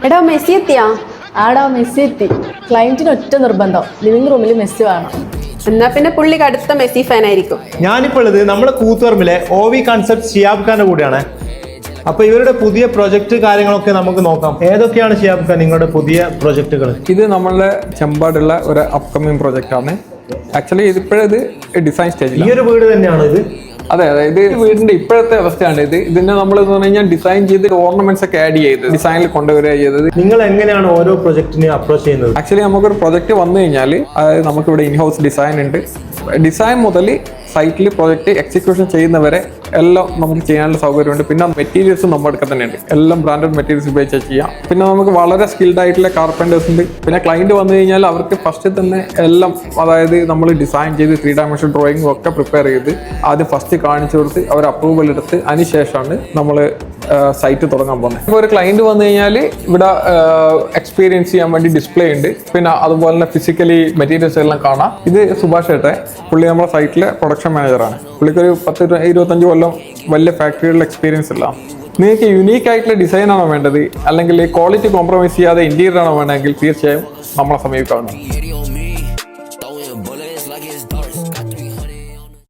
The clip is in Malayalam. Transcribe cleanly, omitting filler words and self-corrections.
എടാ മെസ്സി എത്തിയാ? ആടാ മെസ്സി എത്തി. ക്ലയന്റിന് ഒറ്റ നിർബന്ധം, ലിവിംഗ് റൂമിൽ മെസ്സി വേണം. എന്നാ പിന്നെ പുള്ളി കടുത്ത മെസ്സി ഫാൻ ആയിരിക്കും. ഞാനിപ്പോൾ ഉള്ളത് നമ്മുടെ കൂത്തുപറമ്പിലെ OV കൺസെപ്റ്റ് ഷിയാബ് ഖാന്റെ കൂടെയാണ്. അപ്പൊ ഇവരുടെ പുതിയ പ്രൊജക്ട് കാര്യങ്ങളൊക്കെ നമുക്ക് നോക്കാം. ഏതൊക്കെയാണ് ഷിയാബ് ഖാൻ നിങ്ങളുടെ പുതിയ പ്രൊജക്ടുകൾ? ഇത് നമ്മളുടെ ചെമ്പാടുള്ള ഒരു അപ്കമിങ് പ്രൊജക്റ്റ് ആണ്. ആക്ച്വലി ഇതിപ്പോഴത് ഡിസൈൻ സ്റ്റേജിൽ. ഈ ഒരു വീട് തന്നെയാണ് ഇത്? അതെ, ഇത് വീടിന്റെ ഇപ്പോഴത്തെ അവസ്ഥയാണ്. ഇതിന്റെ നമ്മൾ എന്ന് പറഞ്ഞു കഴിഞ്ഞാൽ ഡിസൈൻ ചെയ്ത് ഓർണമെന്റ്സ് ഒക്കെ ആഡ് ചെയ്ത് ഡിസൈനിൽ കൊണ്ടുവരിക ചെയ്തത്. നിങ്ങൾ എങ്ങനെയാണ് ഓരോ പ്രൊജക്ടിനെ അപ്രോച്ച് ചെയ്യുന്നത്? ആക്ച്വലി നമുക്കൊരു പ്രൊജക്ട് വന്നു കഴിഞ്ഞാൽ നമുക്കിവിടെ ഇൻഹൗസ് ഡിസൈൻ ഉണ്ട്. ഡിസൈൻ മുതൽ സൈറ്റിൽ പ്രൊജക്ട് എക്സിക്യൂഷൻ ചെയ്യുന്നവരെ എല്ലാം നമുക്ക് ചെയ്യാനുള്ള സൗകര്യമുണ്ട്. പിന്നെ മെറ്റീരിയൽസ് നമ്മുടെ അടുക്ക തന്നെയുണ്ട്. എല്ലാം ബ്രാൻഡഡ് മെറ്റീരിയൽസ് ഉപയോഗിച്ച് ചെയ്യാം. പിന്നെ നമുക്ക് വളരെ സ്കിൽഡ് ആയിട്ടുള്ള കാർപ്പൻറ്റേഴ്സ് ഉണ്ട്. പിന്നെ ക്ലയന്റ് വന്നു കഴിഞ്ഞാൽ അവർക്ക് ഫസ്റ്റ് തന്നെ എല്ലാം, അതായത് നമ്മൾ ഡിസൈൻ ചെയ്ത് 3 ഡയമെൻഷൻ ഡ്രോയിങ്ങും ഒക്കെ പ്രിപ്പയർ ചെയ്ത് ആദ്യം ഫസ്റ്റ് കാണിച്ചു കൊടുത്ത് അവർ അപ്രൂവൽ എടുത്ത് അതിനുശേഷമാണ് നമ്മൾ സൈറ്റ് തുടങ്ങാൻ പോകുന്നത്. ഇപ്പോൾ ഒരു ക്ലയന്റ് വന്നു കഴിഞ്ഞാൽ ഇവിടെ എക്സ്പീരിയൻസ് ചെയ്യാൻ വേണ്ടി ഡിസ്പ്ലേ ഉണ്ട്. പിന്നെ അതുപോലെ തന്നെ ഫിസിക്കലി മെറ്റീരിയൽസ് എല്ലാം കാണാം. ഇത് സുഭാഷ് ഏട്ടെ, പുള്ളി നമ്മുടെ സൈറ്റിലെ പ്രൊഡക്ഷൻ മാനേജറാണ്. പുള്ളിക്കൊരു 10-25 കൊല്ലം വലിയ ഫാക്ടറികളിലെ എക്സ്പീരിയൻസ് ഇല്ല. നിങ്ങൾക്ക് യുണീക്ക് ആയിട്ടുള്ള ഡിസൈൻ ആണോ വേണ്ടത്, അല്ലെങ്കിൽ ക്വാളിറ്റി കോംപ്രമൈസ് ചെയ്യാതെ ഇന്റീരിയർ ആണോ വേണമെങ്കിൽ തീർച്ചയായും നമ്മളെ സമീപിക്കാവുന്നതാണ്.